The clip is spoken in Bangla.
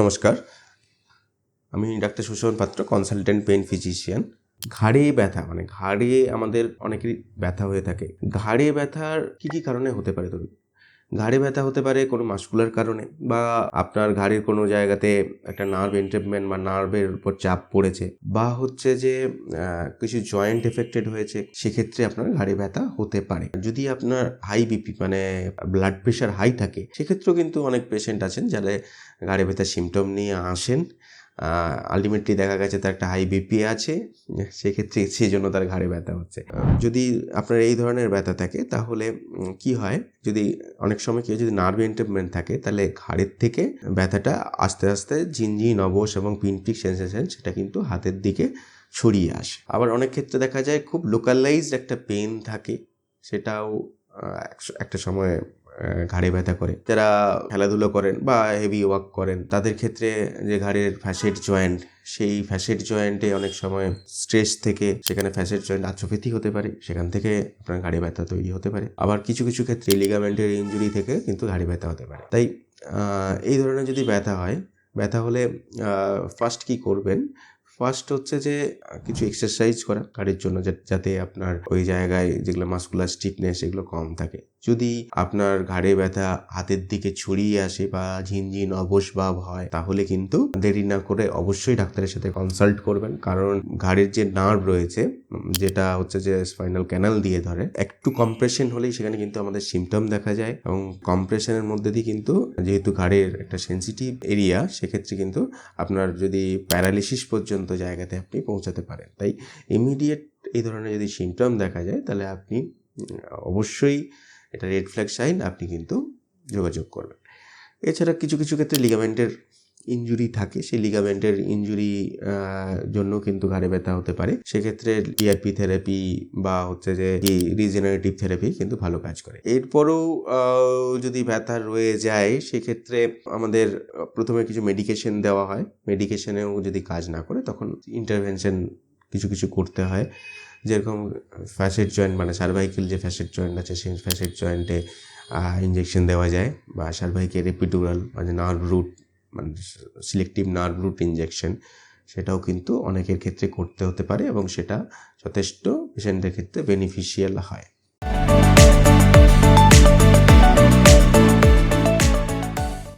নমস্কার, আমি ডাক্তার সুশোভন পাত্র, কনসালটেন্ট পেইন ফিজিশিয়ান। ঘাড়ে ব্যথা মানে ঘাড়ে আমাদের অনেকেরই ব্যথা হয়ে থাকে। ঘাড়ে ব্যথার কী কী কারণে হতে পারে? ধরুন, ঘাড়ে ব্যথা হতে পারে কোনো মাসকুলার কারণে, বা আপনার ঘাড়ের কোনো জায়গাতে একটা নার্ভ এন্ট্রেপমেন্ট বা নার্ভের উপর চাপ পড়েছে, বা হচ্ছে যে কিছু জয়েন্ট এফেক্টেড হয়েছে, সেক্ষেত্রে আপনার ঘাড়ে ব্যথা হতে পারে। যদি আপনার হাই বিপি মানে ব্লাড প্রেশার হাই থাকে, সেক্ষেত্রেও কিন্তু অনেক পেশেন্ট আছেন যারা ঘাড়ে ব্যথার সিমটম নিয়ে আসেন। আলটিমেটলি দেখা গেছে তার একটা হাই বিপি আছে, সেক্ষেত্রে সেই জন্য তার ঘাড়ে ব্যথা হচ্ছে। যদি আপনার এই ধরনের ব্যথা থাকে, তাহলে কি হয়, যদি অনেক সময় কেউ যদি নার্ভ এন্ট্রেপমেন্ট থাকে, তাহলে ঘাড়ের থেকে ব্যথাটা আস্তে আস্তে ঝিনঝিন, অবশ এবং পিনপিক সেন্সেশন সেটা কিন্তু হাতের দিকে ছড়িয়ে আসে। আবার অনেক ক্ষেত্রে দেখা যায় খুব লোকালাইজড একটা পেন থাকে, সেটাও একটা সময় ঘাড়ে ব্যথা করে। যারা খেলাধুলো করেন বা হেভি ওয়ার্ক করেন, তাদের ক্ষেত্রে যে ঘাড়ের ফ্যাসেট জয়েন্ট, সেই ফ্যাসেট জয়েন্টে অনেক সময় স্ট্রেস থেকে সেখানে ফ্যাসেট জয়েন্ট আত্রোফিথি হতে পারে, সেখান থেকে আপনার ঘাড়ে ব্যথা তৈরি হতে পারে। আবার কিছু কিছু ক্ষেত্রে লিগামেন্টের ইনজুরি থেকে কিন্তু ঘাড়ে ব্যথা হতে পারে। তাই এই ধরনের যদি ব্যথা হয়, ব্যথা হলে ফার্স্ট কি করবেন? ফার্স্ট হচ্ছে যে কিছু এক্সারসাইজ করা ঘাড়ের জন্য, যাতে আপনার ওই জায়গায় যেগুলো মাসকুলার স্টিফনেস এগুলো কম থাকে। যদি আপনার ঘাড়ে ব্যথা হাতের দিকে ছড়িয়ে আসে বা ঝিনঝিন অবশ ভাব হয়, তাহলে কিন্তু দেরি না করে অবশ্যই ডাক্তারের সাথে কনসাল্ট করবেন। কারণ ঘাড়ের যে নার্ভ রয়েছে, যেটা হচ্ছে যে স্পাইনাল ক্যানাল দিয়ে ধরে, একটু কম্প্রেশন হলেই সেখানে কিন্তু আমাদের সিমটম দেখা যায়। এবং কম্প্রেশনের মধ্যে দিয়ে কিন্তু, যেহেতু ঘাড়ের একটা সেন্সিটিভ এরিয়া, সেক্ষেত্রে কিন্তু আপনার যদি প্যারালিসিস পর্যন্ত জায়গাতে আপনি পৌঁছাতে পারেন। তাই ইমিডিয়েট এই ধরনের যদি সিমটম দেখা যায়, তাহলে আপনি অবশ্যই, এটা রেড ফ্ল্যাগ সাইন, আপনি কিন্তু যোগাযোগ করবেন। এছাড়া কিছু কিছু ক্ষেত্রে লিগামেন্টের ইনজুরি থাকে, সেই লিগামেন্টের ইনজুরি জন্য কিন্তু ঘাড়ে ব্যথা হতে পারে। সেক্ষেত্রে টিআরপি থেরাপি বা হচ্ছে যে রিজেনারেটিভ থেরাপি কিন্তু ভালো কাজ করে। এরপরও যদি ব্যথা রয়ে যায়, সেক্ষেত্রে আমাদের প্রথমে কিছু মেডিকেশন দেওয়া হয়। মেডিকেশনেও যদি কাজ না করে, তখন ইন্টারভেনশন কিছু কিছু করতে হয়। যেরকম ফ্যাসেট জয়েন্ট মানে সার্ভাইকেল যে ফ্যাসেট জয়েন্ট আছে, সেই ফ্যাসেট জয়েন্টে ইঞ্জেকশন দেওয়া যায়, বা সার্ভাইকেল এপিডুরাল মানে নার্ভ রুট মানে সিলেক্টিভ নার্ভ রুট ইঞ্জেকশন, সেটাও কিন্তু অনেকের ক্ষেত্রে করতে হতে পারে, এবং সেটা যথেষ্ট পেশেন্টের ক্ষেত্রে বেনিফিশিয়াল হয়।